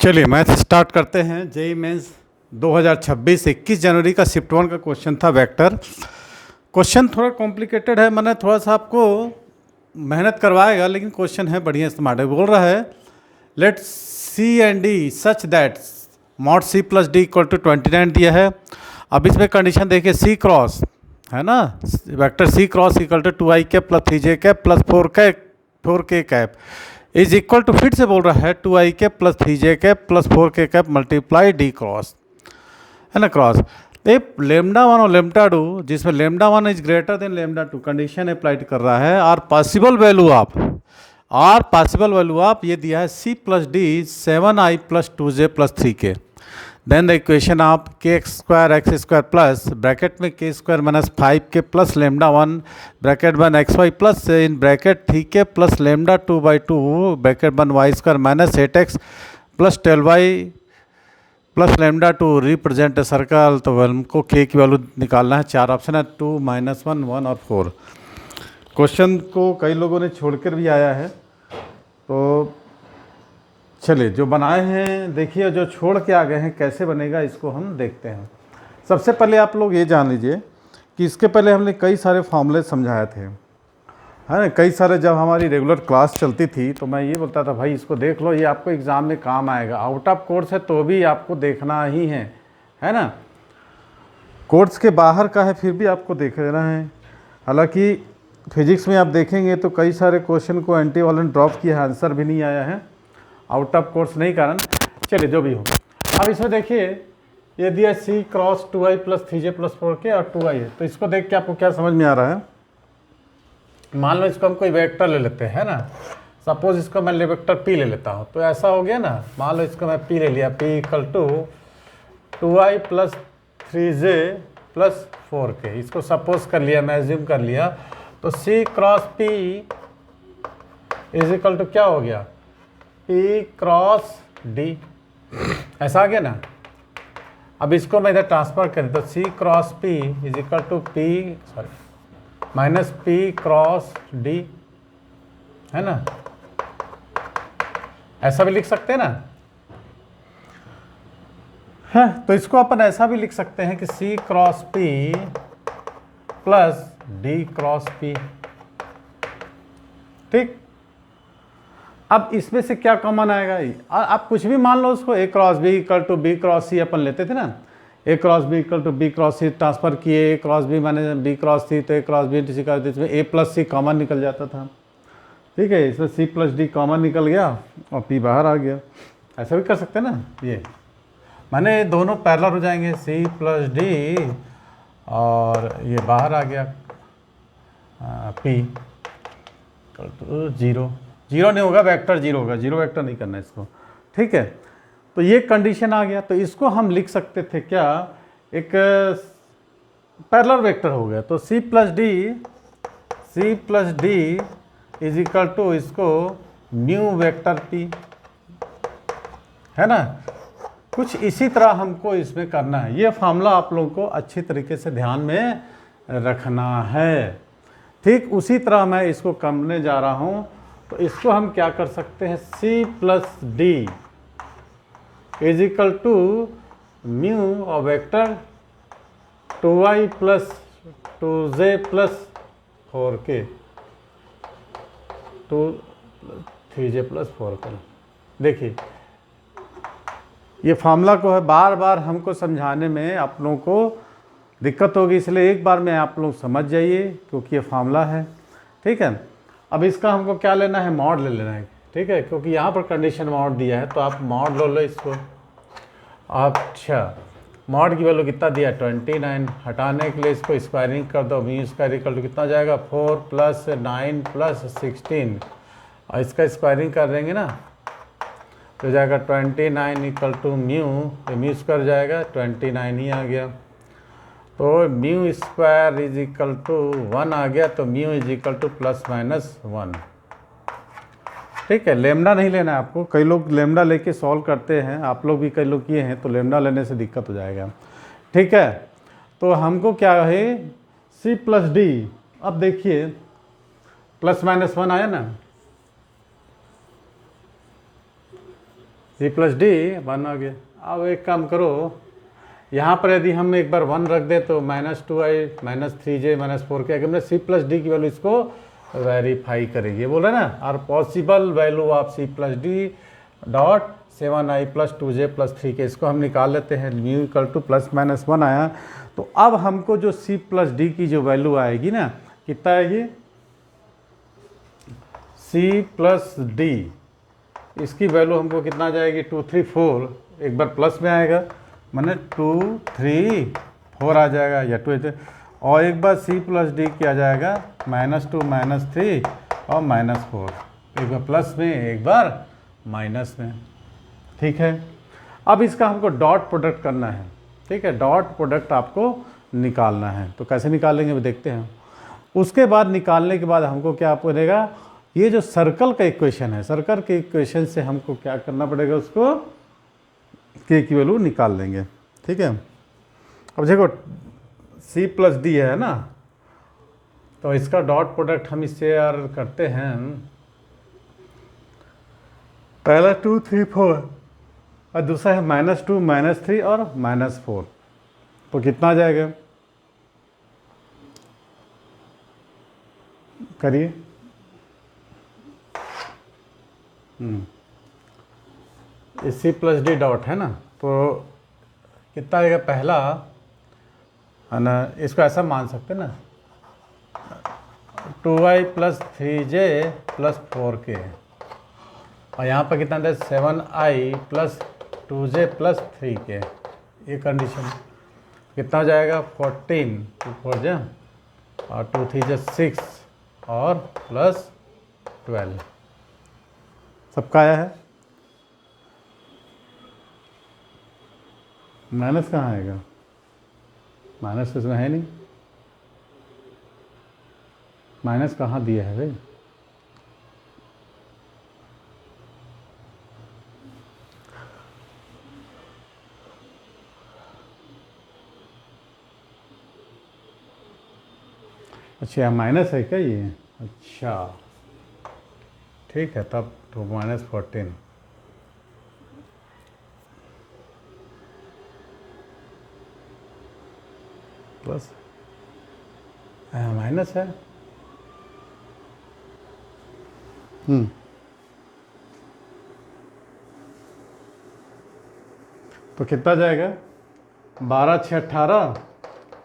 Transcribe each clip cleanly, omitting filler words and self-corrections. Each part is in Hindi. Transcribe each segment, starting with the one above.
चलिए मैथ स्टार्ट करते हैं। जेई मेंस 2026 21 जनवरी का शिफ्ट 1 का क्वेश्चन था वेक्टर। क्वेश्चन थोड़ा कॉम्प्लिकेटेड है, मैंने थोड़ा सा आपको मेहनत करवाएगा, लेकिन क्वेश्चन है बढ़िया स्मार्ट है। बोल रहा है let c and d such that mod c plus d equal to 29 दिया है। अब इसमें कंडीशन देखिए, सी क्रॉस है ना, vector c cross equal to 2i cap plus 3j cap plus 4k cap is equal to, फिर से बोल रहा है 2i cap plus 3j cap plus 4k cap multiply d cross, है ना, क्रॉस। लेमडा वन और लेमडा टू, जिसमें lambda one is greater than lambda two, condition applied कर रहा है। और पॉसिबल वैल्यू आप ये दिया है c plus d 7i plus 2j plus 3k। Then the equation of x² plus bracket में k² minus 5k plus lambda one bracket one xy plus in bracket 3k plus lambda 2/2 bracket one y² minus 8x plus 12y plus lambda 2 represent circle. तो हमको k की वैल्यू निकालना है। 4 ऑप्शन है, 2, -1, 1 और 4। क्वेश्चन को कई लोगों ने छोड़कर भी आया है, तो चलिए जो बनाए हैं देखिए, जो छोड़ के आ गए हैं कैसे बनेगा इसको हम देखते हैं। सबसे पहले आप लोग ये जान लीजिए कि इसके पहले हमने कई सारे फॉर्मूले समझाए थे, है ना। कई सारे जब हमारी रेगुलर क्लास चलती थी तो मैं ये बोलता था भाई इसको देख लो, ये आपको एग्ज़ाम में काम आएगा। आउट ऑफ कोर्स है तो भी आपको देखना ही है ना। कोर्स के बाहर का है फिर भी आपको देख लेना है। हालांकि फिजिक्स में आप देखेंगे तो कई सारे क्वेश्चन को एंटी वालन ड्रॉप किया है, आंसर भी नहीं आया है आउट ऑफ कोर्स नहीं कारण। चलिए जो भी हो, अब इसमें देखिए ये दिया सी cross 2i plus 3j plus 4k और 2i है। तो इसको देख के आपको क्या समझ में आ रहा है, मान लो इसको हम कोई वेक्टर ले लेते हैं ना। सपोज इसको मैं वेक्टर p ले लेता हूँ, तो ऐसा हो गया ना। मान लो इसको मैं p ले लिया, p equal to 2i plus 3j plus 4k। इसको सपोज कर लिया, मैं एज्यूम कर लिया। तो c cross p is equal to क्या हो गया, P क्रॉस D। ऐसा आ गया ना। अब इसको मैं इधर ट्रांसफर करें तो C cross P is equal to minus P cross D, है ना। ऐसा भी लिख सकते हैं ना, है। तो इसको अपन ऐसा भी लिख सकते हैं कि C cross P plus D cross P, ठीक। अब इसमें से क्या कॉमन आएगा, आप कुछ भी मान लो उसको। a cross b equal to b cross c अपन लेते थे ना। a cross b equal to b cross c transfer किए, a क्रॉस b माने b क्रॉस c, तो a क्रॉस b सी का इसमें a प्लस c कॉमन निकल जाता था, ठीक है। इसमें c प्लस d कॉमन निकल गया और p बाहर आ गया। ऐसा भी कर सकते हैं ना, ये माने दोनों पैरेलल हो जाएंगे, c प्लस d और ये बाहर आ गया p इक्वल टू 0। जीरो नहीं होगा, वेक्टर जीरो होगा, जीरो वेक्टर नहीं करना इसको, ठीक है। तो ये कंडीशन आ गया। तो इसको हम लिख सकते थे क्या, एक पैरेलल वेक्टर हो गया। तो c plus D is equal to इसको म्यू वेक्टर p, है ना। कुछ इसी तरह हमको इसमें करना है। ये फार्मूला आप लोगों को अच्छी तरीके से ध्यान में रखना है, ठीक। उसी तरह मैं इसको करने जा रहा हूँ। तो इसको हम क्या कर सकते हैं, c plus D is equal to mu और vector 2i plus 2j plus 4k 3j plus 4k। देखिए ये फार्मूला को है, बार बार हमको समझाने में आप लोगों को दिक्कत होगी, इसलिए एक बार में आप लोग समझ जाइए, क्योंकि ये फार्मूला है, ठीक है। अब इसका हमको क्या लेना है, मॉड ले लेना है, ठीक है, क्योंकि यहाँ पर कंडीशन मॉड दिया है। तो आप मॉड लो लो इसको। अच्छा, मॉड की वैल्यू कितना दिया, 29। हटाने के लिए इसको स्क्वायरिंग कर दो, म्यू स्क्वायर इक्वल टू कितना जाएगा, 4 प्लस 9 प्लस 16। और इसका स्क्वायरिंग कर देंगे ना तो जाएगा 29 इक्वल टू म्यू स्क्वायर जाएगा 29 ही आ गया। तो mu square is equal to 1 आ गया। तो mu is equal to plus minus 1, ठीक है। लेमडा नहीं लेना है आपको। कई लोग लेमडा लेके सॉल्व करते हैं, आप लोग भी कई लोग किए हैं, तो लेमडा लेने से दिक्कत हो जाएगा, ठीक है। तो हमको क्या है, c प्लस डी। अब देखिए प्लस माइनस 1 आया ना, c प्लस डी 1 आ गया। अब एक काम करो, यहाँ पर यदि हम एक बार 1 रख दें तो -2i -3j -4k, अगर हमने c प्लस डी की वैल्यू इसको वेरीफाई करेगी, बोल रहे ना। और possible value of c plus D dot 7i plus 2j plus 3k, इसको हम निकाल लेते हैं। म्यू इक्वल टू +-1 आया। तो अब हमको जो c प्लस डी की जो वैल्यू आएगी ना, कितना आएगी, c प्लस डी, इसकी वैल्यू हमको कितना जाएगी 2 3 4, एक बार प्लस में आएगा मैंने 2 3 4 आ जाएगा या 2, और एक बार c प्लस डी क्या जाएगा -2 -3 और -4, एक बार प्लस में एक बार माइनस में। ठीक है, अब इसका हमको डॉट प्रोडक्ट करना है। ठीक है, डॉट प्रोडक्ट आपको निकालना है, तो कैसे निकालेंगे वो देखते हैं। उसके बाद निकालने के बाद हमको क्या बनेगा, ये जो सर्कल का इक्वेशन है, सर्कल के इक्वेशन से हमको क्या करना पड़ेगा, उसको k की वैल्यू निकाल लेंगे। ठीक है, अब देखो c प्लस डी है ना, तो इसका डॉट प्रोडक्ट हम इससे यार करते हैं, पहला 2 3 4 और दूसरा है -2 -3 और -4, तो कितना आ जाएगा, करिए। c प्लस डी डॉट है ना, तो कितना आएगा, पहला है ना, इसको ऐसा मान सकते हैं ना, 2i plus 3j plus 4k, और यहाँ पर कितना था 7i plus 2j plus 3k, ये कंडीशन कितना हो जाएगा 14, 2 4 जा और 2 3 जा 6 और प्लस 12, सबका आया है। माइनस कहाँ आएगा, माइनस इसमें है नहीं, माइनस कहाँ दिया है भाई, अच्छा माइनस है क्या ये, अच्छा ठीक है, तब तो -14 प्लस माइनस है। तो कितना जाएगा 12 6 18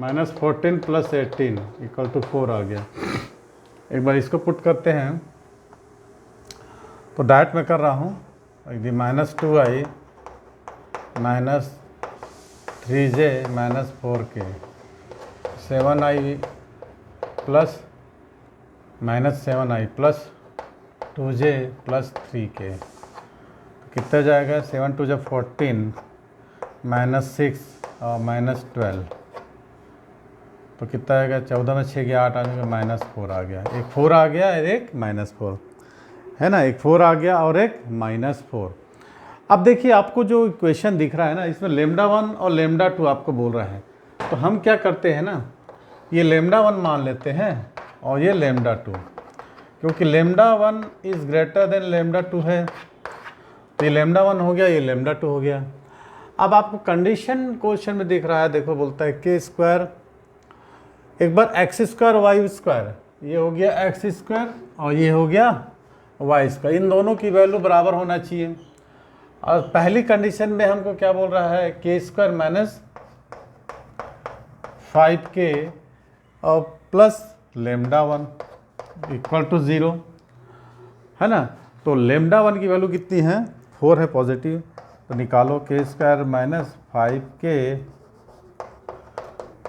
-14 प्लस 18 इक्वल टू 4 आ गया। एक बार इसको पुट करते हैं, तो डायरेक्ट में कर रहा हूँ, -2i -3j -4k 7i plus -7i plus 2j plus 3k, कितना जाएगा 7 2 14 -6 और -12, तो कितना आएगा 14 में 6 गया 8 आने में -4 आ गया, एक 4 आ गया और एक -4 है ना, एक 4 आ गया और एक -4। अब देखिए आपको जो इक्वेशन दिख रहा है ना, इसमें λ1 और λ2 आपको बोल रहा है, तो हम क्या करते हैं ना, ये λ1 मान लेते हैं और ये λ2, क्योंकि λ1 इज़ ग्रेटर देन λ2 है, तो ये λ1 हो गया, ये λ2 हो गया। अब आपको कंडीशन क्वेश्चन में दिख रहा है, देखो बोलता है k², एक बार x² y², ये हो गया x² और ये हो गया y², इन दोनों की वैल्यू बराबर होना चाहिए। और पहली कंडीशन में हमको क्या बोल रहा है, k² माइनस 5k और प्लस λ1 इक्वल टू 0 है ना, तो λ1 की वैल्यू कितनी है 4 है पॉजिटिव, तो निकालो k² minus 5k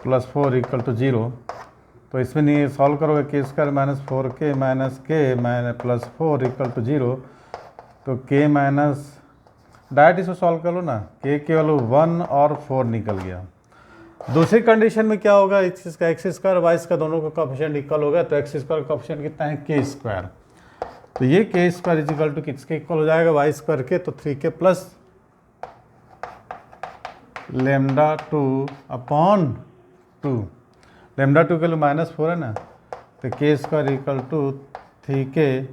plus 4 equal to 0, तो इसमें नहीं सॉल्व करोगे, k² minus 4k minus k plus 4 equal to 0, तो k माइनस डायरेक्ट इसको सॉल्व कर लो ना, k की वैल्यू 1 और 4 निकल गया। दूसरी कंडीशन में क्या होगा, इसका x² y² दोनों का कोएफिशिएंट इक्वल होगा, तो x² का कोएफिशिएंट कितना है k², तो ये k² इक्वल टू किसके इक्वल हो जाएगा y² के, तो 3k प्लस λ2 अपॉन 2, λ2 के लिए -4 है ना, तो k² इक्वल टू 3k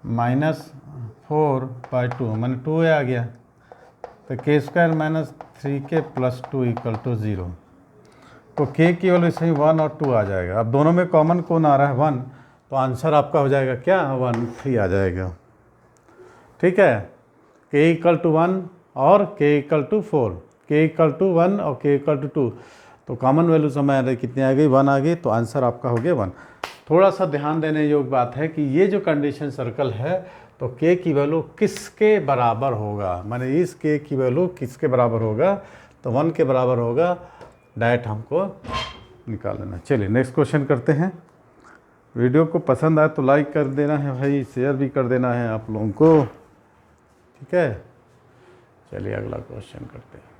-4/2 मैंने 2 आ गया, तो K square minus 3k plus 2 equal to 0। तो k की वैल्यू इसमें 1 और 2 आ जाएगा। अब दोनों में कॉमन कौन आ रहा है 1, तो आंसर आपका हो जाएगा क्या 1 3 आ जाएगा। ठीक है, k इक्वल टू 1 और k equal to 4, k equal to 1 और k इक्वल टू 2, तो कॉमन वैल्यू समय कितनी आ गई 1 आ गई, तो आंसर आपका हो गया 1। थोड़ा सा ध्यान देने योग्य बात है कि ये जो कंडीशन सर्कल है तो k की वैल्यू किसके बराबर होगा, माने इस k की वैल्यू किसके बराबर होगा, तो 1 के बराबर होगा। डायरेक्ट हमको निकाल लेना। चलिए नेक्स्ट क्वेश्चन करते हैं। वीडियो को पसंद आए तो लाइक कर देना है भाई, शेयर भी कर देना है आप लोगों को। ठीक है, चलिए अगला क्वेश्चन करते हैं।